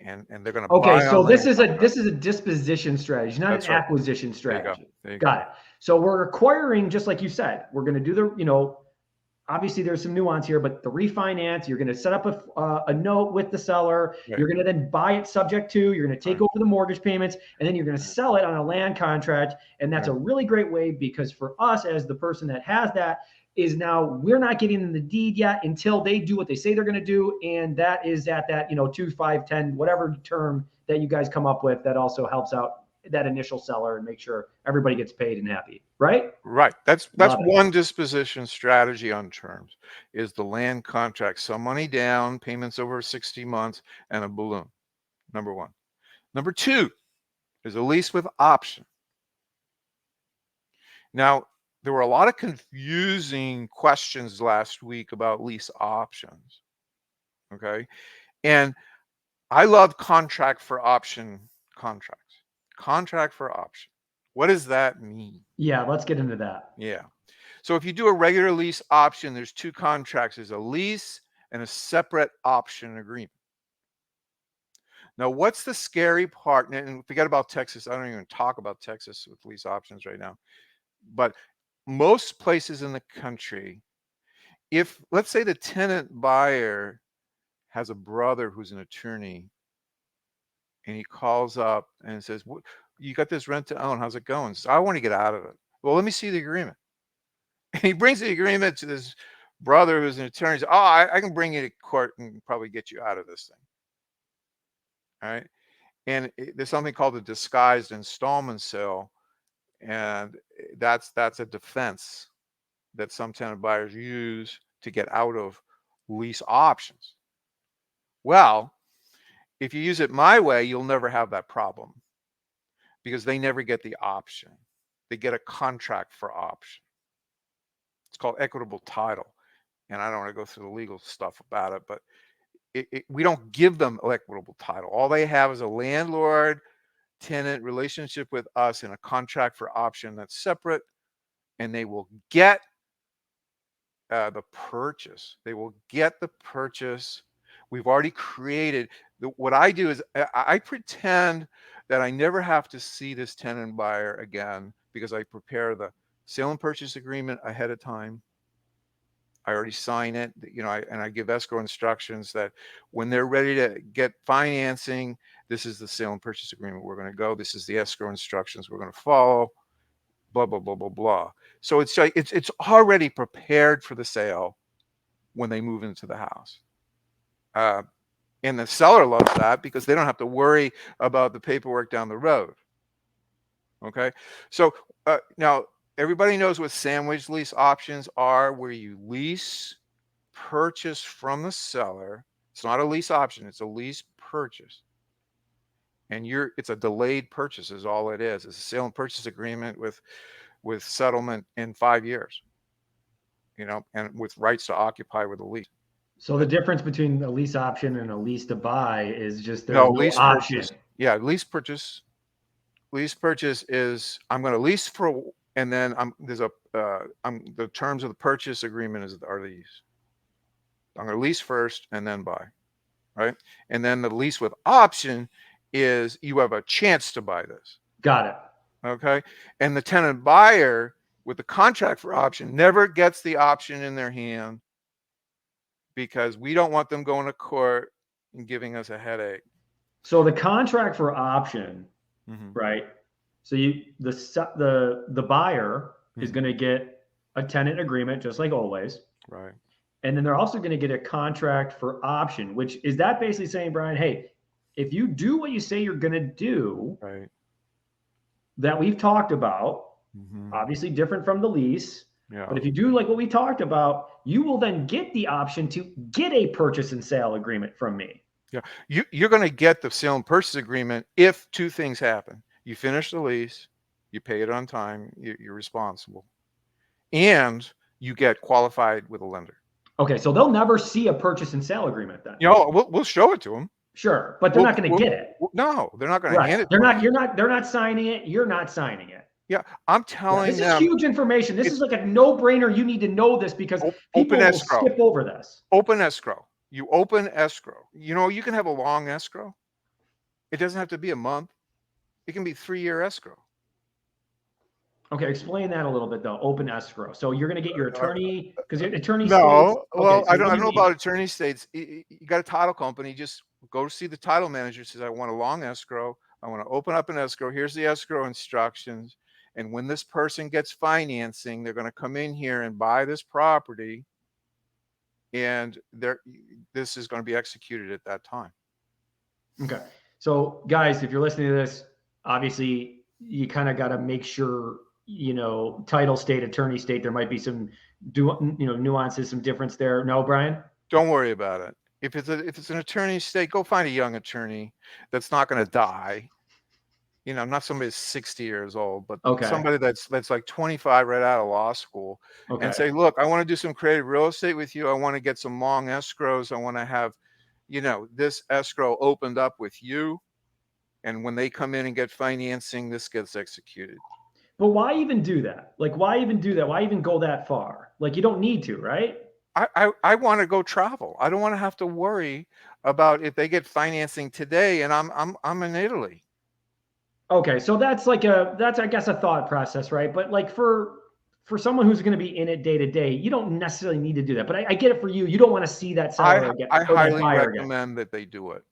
and they're going to. Okay, so this is a disposition strategy, not an acquisition strategy. There you Got it. So we're acquiring, just like you said, we're going to do the obviously there's some nuance here, but the refinance, you're going to set up a note with the seller. Right. You're going to then buy it subject to, you're going to take over the mortgage payments, and then you're going to sell it on a land contract. And that's a really great way, because for us as the person that has that is now we're not getting them the deed yet until they do what they say they're going to do. And that is at that, 2, 5, 10, whatever term that you guys come up with, that also helps out that initial seller and make sure everybody gets paid and happy, right? Right. That's one disposition strategy on terms, is the land contract. Some money down, payments over 60 months, and a balloon. Number one. Number two is a lease with option. Now, there were a lot of confusing questions last week about lease options. Okay. And I love contract for option contracts. Contract for option. What does that mean? Yeah, let's get into that. Yeah. So if you do a regular lease option, there's 2 contracts. There's a lease and a separate option agreement. Now, what's the scary part? And forget about Texas. I don't even talk about Texas with lease options right now. But most places in the country, if, let's say, the tenant buyer has a brother who's an attorney, and he calls up and says, you got this rent to own, how's it going? Says, I want to get out of it. Well, let me see the agreement. And he brings the agreement to this brother who's an attorney. Says, I can bring you to court and probably get you out of this thing. All right. And there's something called a disguised installment sale, and that's a defense that some tenant buyers use to get out of lease options. Well, if you use it my way, you'll never have that problem, because they never get the option. They get a contract for option. It's called equitable title. And I don't want to go through the legal stuff about it, but we don't give them equitable title. All they have is a landlord-tenant relationship with us in a contract for option that's separate, and they will get the purchase. They will get the purchase. We've already created. What I do is I pretend that I never have to see this tenant buyer again, because I prepare the sale and purchase agreement ahead of time. I already sign it, and I give escrow instructions that when they're ready to get financing, this is the sale and purchase agreement we're going to go. This is the escrow instructions we're going to follow. Blah blah blah blah blah. So it's like it's already prepared for the sale when they move into the house. And the seller loves that, because they don't have to worry about the paperwork down the road. Okay, so now everybody knows what sandwich lease options are, where you lease purchase from the seller. It's not a lease option, it's a lease purchase. And it's a delayed purchase is all it is. It's a sale and purchase agreement with settlement in 5 years, and with rights to occupy with a lease. So the difference between a lease option and a lease to buy is just there's No, no lease option. purchase. Yeah, lease purchase. Lease purchase is I'm going to lease for, and then the terms of the purchase agreement are these. I'm going to lease first and then buy, right? And then the lease with option is you have a chance to buy this. Got it. Okay. And the tenant buyer with the contract for option never gets the option in their hand, because we don't want them going to court and giving us a headache. So the contract for option, right? So the buyer is going to get a tenant agreement, just like always. Right. And then they're also going to get a contract for option, which is that basically saying, Brian, hey, if you do what you say you're going to do, right, that we've talked about, obviously different from the lease. Yeah. But if you do like what we talked about, you will then get the option to get a purchase and sale agreement from me. Yeah. You're going to get the sale and purchase agreement if two things happen. You finish the lease, you pay it on time, you're responsible, and you get qualified with a lender. Okay, so they'll never see a purchase and sale agreement then. We'll show it to them. Sure, but they're not going to get it. No, they're not going to hand it. They're not signing it. You're not signing it. Yeah, I'm telling them. This is huge information. This is like a no-brainer. You need to know this, because people will skip over this. Open escrow. You open escrow. You can have a long escrow. It doesn't have to be a month. It can be 3-year escrow. Okay, explain that a little bit though. Open escrow. So you're going to get your attorney, because attorney. No, well, I don't know about attorney states. You got a title company. Just go see the title manager. Says, I want a long escrow. I want to open up an escrow. Here's the escrow instructions. And when this person gets financing, they're going to come in here and buy this property, and this is going to be executed at that time. Okay. So guys, if you're listening to this, obviously you kind of got to make sure, title state, attorney state, there might be some nuances, some difference there. No, Brian? Don't worry about it. If it's an attorney state, go find a young attorney that's not going to die. Not somebody that's 60 years old, but somebody that's like 25 right out of law school, and say, look, I want to do some creative real estate with you. I want to get some long escrows. I want to have, this escrow opened up with you. And when they come in and get financing, this gets executed. But why even do that? Like, why even do that? Why even go that far? Like, you don't need to, right? I want to go travel. I don't want to have to worry about if they get financing today and I'm in Italy. Okay, so that's I guess a thought process, right? But like for someone who's going to be in it day to day, you don't necessarily need to do that. But I get it for you. You don't want to see that seller again. I highly recommend that they do it.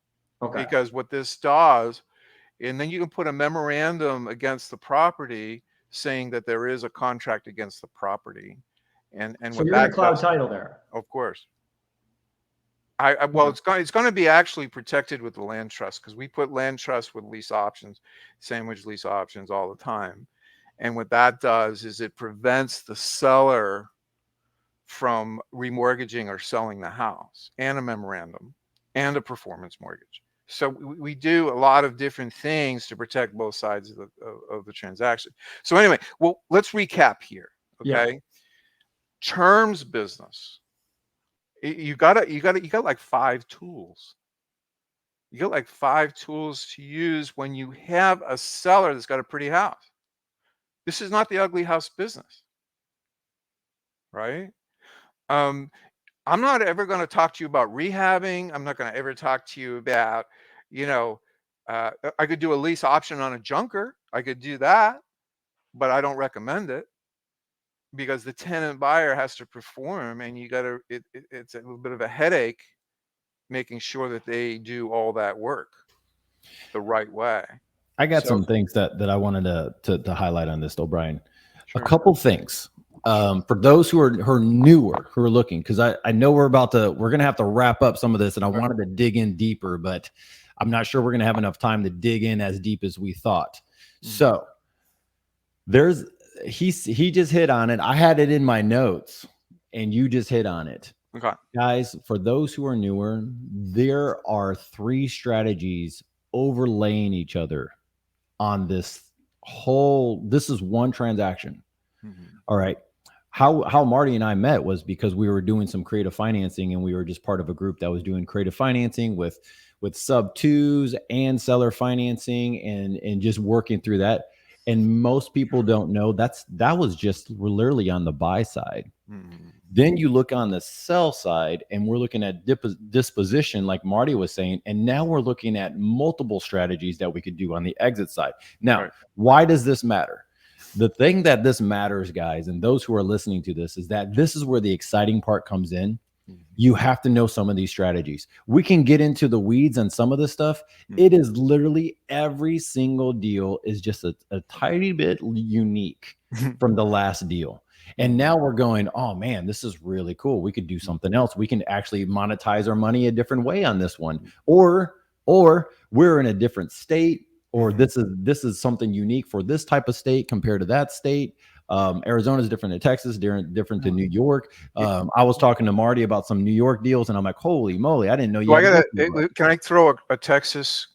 Okay. Because what this does, and then you can put a memorandum against the property saying that there is a contract against the property, and so you're going to cloud title there. Of course. Well, it's going to be actually protected with the land trust, because we put land trust with lease options, sandwich lease options all the time. And what that does is it prevents the seller from remortgaging or selling the house, and a memorandum and a performance mortgage. So we do a lot of different things to protect both sides of the transaction. So anyway, well, let's recap here. Okay. Yeah. Terms business. You got like 5 tools. You got like 5 tools to use when you have a seller that's got a pretty house. This is not the ugly house business, right? I'm not ever going to talk to you about rehabbing. I'm not going to ever talk to you about, I could do a lease option on a junker. I could do that, but I don't recommend it, because the tenant buyer has to perform, and it's a little bit of a headache making sure that they do all that work the right way. I got some things that I wanted to highlight on this though, Brian. Sure. A couple things. For those who are newer, who are looking, because I know we're going to have to wrap up some of this, and I wanted to dig in deeper, but I'm not sure we're going to have enough time to dig in as deep as we thought. So he just hit on it. I had it in my notes, and you just hit on it. Okay. Guys, for those who are newer, there are 3 strategies overlaying each other on this is one transaction. All right. How Marty and I met was because we were doing some creative financing, and we were just part of a group that was doing creative financing with sub 2s and seller financing, and just working through that. And most people don't know that was just literally on the buy side. Then you look on the sell side, and we're looking at disposition, like Marty was saying, and now we're looking at multiple strategies that we could do on the exit side. Now, why does this matter? The thing that this matters, guys, and those who are listening to this, is that this is where the exciting part comes in. You have to know some of these strategies. We can get into the weeds on some of this stuff. It is literally every single deal is just a tiny bit unique from the last deal. And now we're going, oh man, this is really cool. We could do something else. We can actually monetize our money a different way on this one. Or we're in a different state, or this is something unique for this type of state compared to that state. Arizona is different than Texas, different than New York. I was talking to Marty about some New York deals, and I'm like, holy moly, I didn't know you. Can I throw a Texas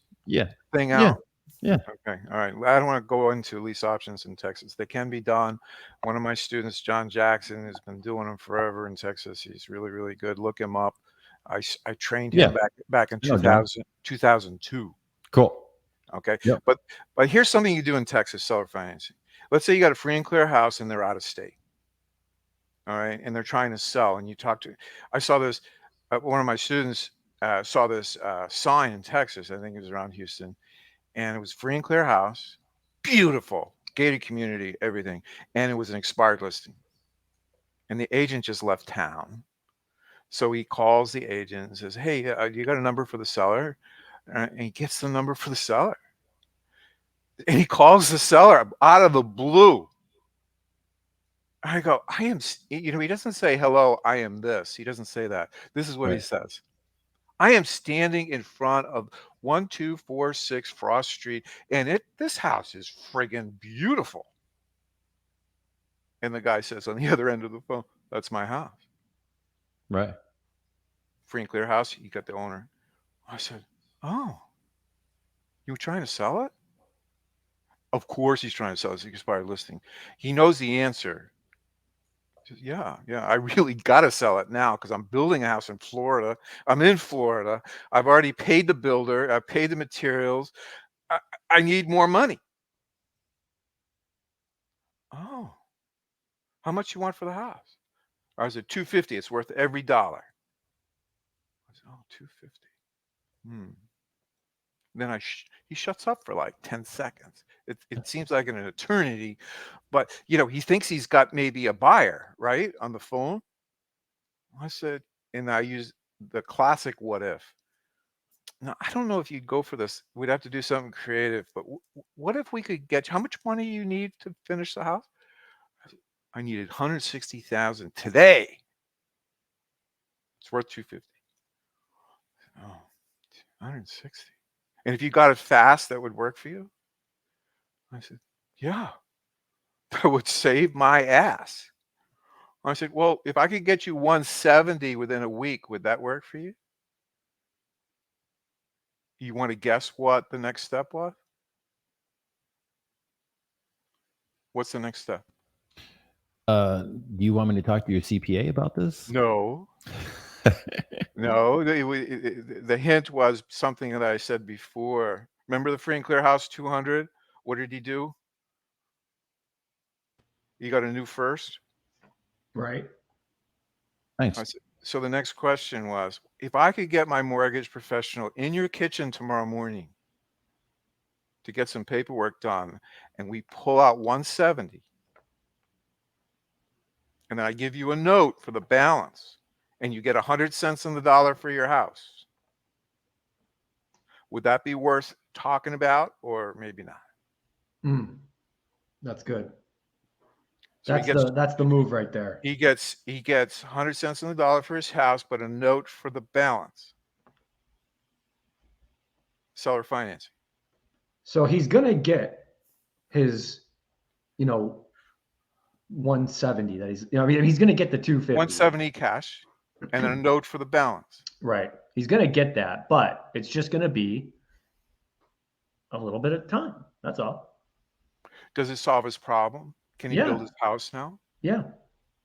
thing out? Yeah. Okay. All right. I don't want to go into lease options in Texas. They can be done. One of my students, John Jackson, has been doing them forever in Texas. He's really, really good. Look him up. I trained him back in 2002. Cool. Okay. Yep. But here's something you do in Texas seller financing. Let's say you got a free and clear house and they're out of state. All right. And they're trying to sell. And I saw this, one of my students saw this sign in Texas. I think it was around Houston. And it was free and clear house, beautiful, gated community, everything. And it was an expired listing. And the agent just left town. So he calls the agent and says, hey, you got a number for the seller? And he gets the number for the seller. And he calls the seller out of the blue. I go, he doesn't say, hello, I am this. He doesn't say that. This is what he says. I am standing in front of 1246 Frost Street, and this house is friggin' beautiful. And the guy says on the other end of the phone, that's my house. Right. Free and clear house, you got the owner. I said, oh, you were trying to sell it? Of course he's trying to sell this expired listing. He knows the answer. Yeah, I really got to sell it now because I'm building a house in Florida. I'm in Florida. I've already paid the builder. I've paid the materials. I need more money. Oh, how much you want for the house? I said, $250. It's worth every dollar. I said, oh, $250. Then he shuts up for like 10 seconds. It seems like an eternity, but he thinks he's got maybe a buyer, right, on the phone. I said, and I use the classic what if. Now, I don't know if you'd go for this. We'd have to do something creative, but what if we could get, how much money you need to finish the house? I needed $160,000 today. It's worth $250. Oh, 160. And if you got it fast, that would work for you? I said, yeah, that would save my ass. I said, well, if I could get you 170 within a week, would that work for you? You want to guess what the next step was? What's the next step? Do you want me to talk to your CPA about this? No. No, the hint was something that I said before. Remember the free and clear house 200? What did he do? He got a new first. Right. Thanks. So the next question was, if I could get my mortgage professional in your kitchen tomorrow morning to get some paperwork done, and we pull out 170, and then I give you a note for the balance, and you get 100 cents on the dollar for your house, would that be worth talking about, or maybe not? That's good. So that's the move right there. He gets 100 cents on the dollar for his house, but a note for the balance. Seller financing. So he's gonna get his, 170 that he's, he's gonna get the 250. 170 cash, and then a note for the balance. Right. He's gonna get that, but it's just gonna be a little bit of time. That's all. Does it solve his problem? Can he build his house now? Yeah.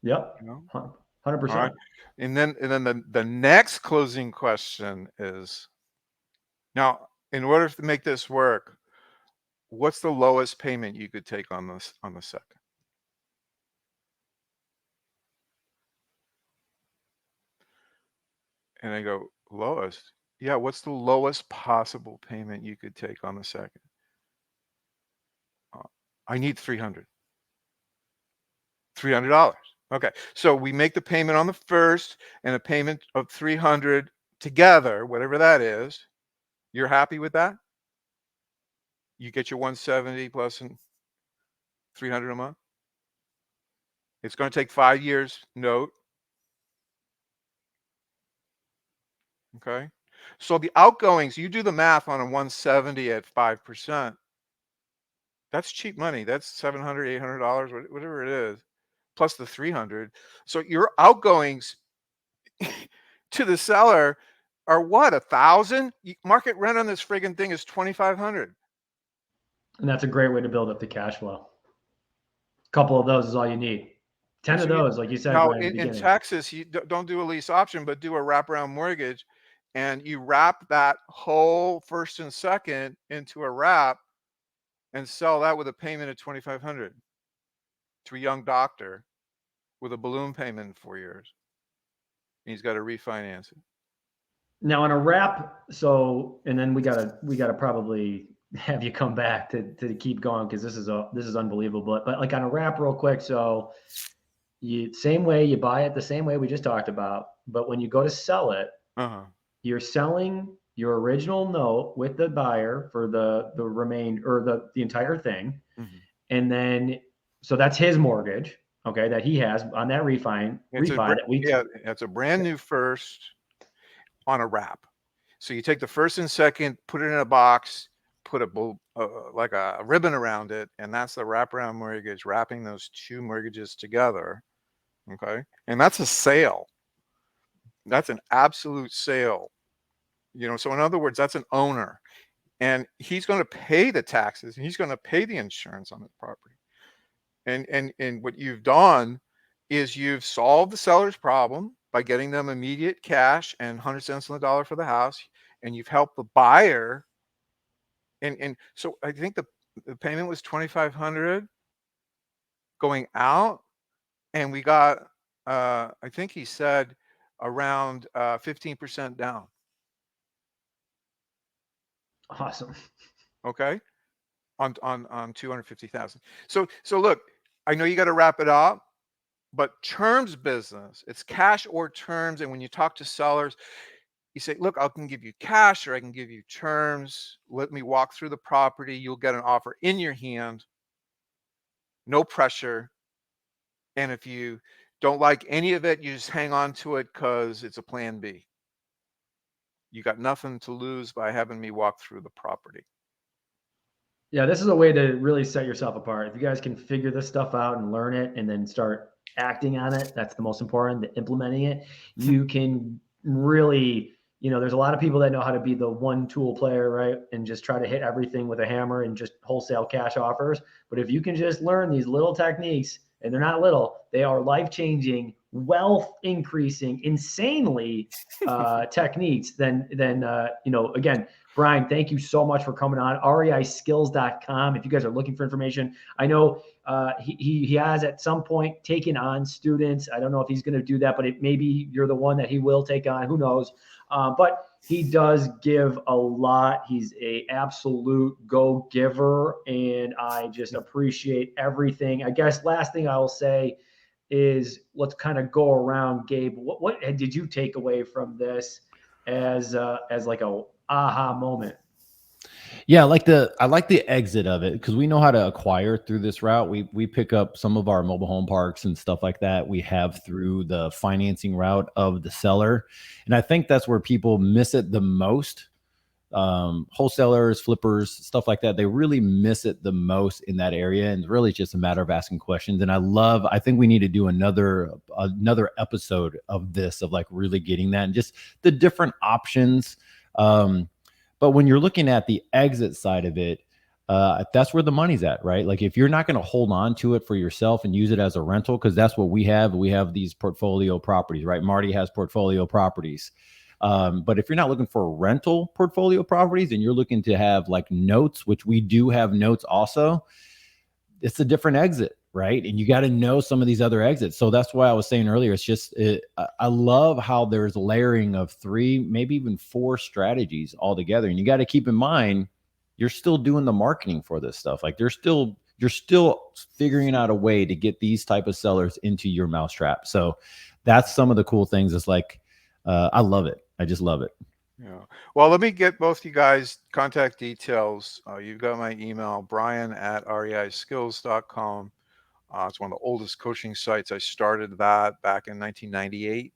Yep. 100%. All right. And then the next closing question is, now, in order to make this work, what's the lowest payment you could take on this on the second? And I go, lowest? Yeah, what's the lowest possible payment you could take on the second? I need $300. Okay, so we make the payment on the first and a payment of $300 together, whatever that is. You're happy with that? You get your 170 plus $300 a month. It's going to take 5 years note. Okay, so the outgoings, you do the math on a 170 at 5%. That's cheap money. That's $700, $800, whatever it is, plus the 300. So your outgoings to the seller are what, 1,000? Market rent on this friggin' thing is 2,500. And that's a great way to build up the cash flow. A couple of those is all you need. 10 of those, like you said. Now, right in Texas, you don't do a lease option, but do a wraparound mortgage, and you wrap that whole first and second into a wrap and sell that with a payment of $2,500 to a young doctor with a balloon payment in 4 years. And he's got to refinance it. Now on a wrap, and then we gotta probably have you come back to keep going, because this is unbelievable. But like on a wrap real quick, so same way you buy it the same way we just talked about, but when you go to sell it, you're selling your original note with the buyer for the the entire thing. And then, so that's his mortgage, okay, that he has on that refi it's a brand new first on a wrap. So you take the first and second, put it in a box, put like a ribbon around it, and that's the wraparound mortgage, wrapping those two mortgages together. Okay, and that's a sale. That's an absolute sale. So in other words, that's an owner, and he's going to pay the taxes, and he's going to pay the insurance on the property. And what you've done is you've solved the seller's problem by getting them immediate cash and 100 cents on the dollar for the house, and you've helped the buyer. And so I think the payment was $2,500 going out, and we got I think he said around 15% down. Awesome. Okay, on 250,000. So look, I know you got to wrap it up, but terms business, it's cash or terms. And when you talk to sellers, you say, look, I can give you cash or I can give you terms. Let me walk through the property. You'll get an offer in your hand, no pressure. And if you don't like any of it, you just hang on to it because it's a plan B. You got nothing to lose by having me walk through the property. Yeah, this is a way to really set yourself apart. If you guys can figure this stuff out and learn it and then start acting on it, that's the most important, the implementing it. You can really, there's a lot of people that know how to be the one tool player, right? And just try to hit everything with a hammer and just wholesale cash offers. But if you can just learn these little techniques, and they're not little, they are life-changing, wealth increasing, insanely techniques, then again, Brian, thank you so much for coming on. reiskills.com. If you guys are looking for information, I know he has at some point taken on students. I don't know if he's going to do that, but maybe you're the one that he will take on. Who knows? But he does give a lot. He's a absolute go-giver, and I just appreciate everything. I guess last thing I will say is let's kind of go around. Gabe, what did you take away from this as like a aha moment? Yeah, I like the exit of it, because we know how to acquire through this route. We pick up some of our mobile home parks and stuff like that. We have through the financing route of the seller. And I think that's where people miss it the most. Wholesalers, flippers, stuff like that, they really miss it the most in that area. And really it's just a matter of asking questions. And I think we need to do another episode of this, of like really getting that and just the different options. But when you're looking at the exit side of it, that's where the money's at, right? Like if you're not going to hold on to it for yourself and use it as a rental, because that's what we have these portfolio properties, right? Marty has portfolio properties. But if you're not looking for rental portfolio properties and you're looking to have like notes, which we do have notes also, it's a different exit, right? And you got to know some of these other exits. So that's why I was saying earlier, I love how there's layering of 3, maybe even 4 strategies all together. And you got to keep in mind, you're still doing the marketing for this stuff. Like you're still figuring out a way to get these type of sellers into your mousetrap. So that's some of the cool things. It's like, I love it. I just love it. Yeah. Well, let me get both you guys contact details. You've got my email, brian@reiskills.com. It's one of the oldest coaching sites. I started that back in 1998.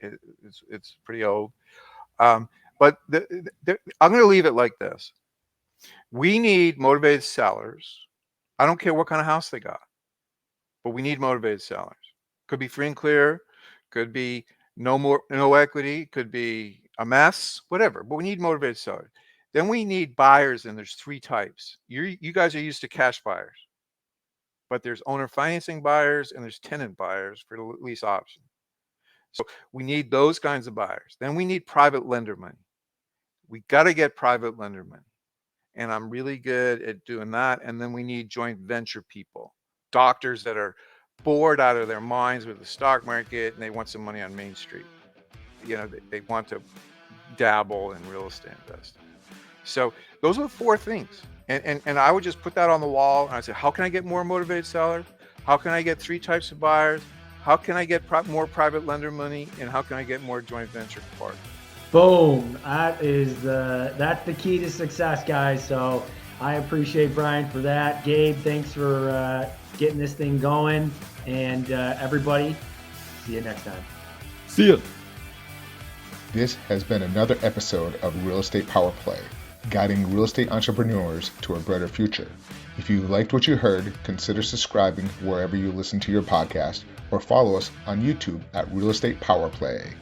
It's pretty old. But I'm going to leave it like this. We need motivated sellers. I don't care what kind of house they got, but we need motivated sellers. Could be free and clear. Could be no equity. Could be a mess, whatever. But we need motivated sellers. Then we need buyers, and there's 3 types. You guys are used to cash buyers. But there's owner financing buyers and there's tenant buyers for the lease option. So we need those kinds of buyers. Then we need private lender money. We got to get private lender money. And I'm really good at doing that. And then we need joint venture people, doctors that are bored out of their minds with the stock market and they want some money on Main Street. They want to dabble in real estate investing. So those are the 4 things. And I would just put that on the wall and I said, how can I get more motivated sellers? How can I get 3 types of buyers? How can I get more private lender money? And how can I get more joint venture partners? Boom. That's the key to success, guys. So I appreciate Brian for that. Gabe, thanks for getting this thing going. And everybody, see you next time. See ya. This has been another episode of Real Estate Power Play, guiding real estate entrepreneurs to a brighter future. If you liked what you heard, consider subscribing wherever you listen to your podcast or follow us on YouTube at Real Estate Power Play.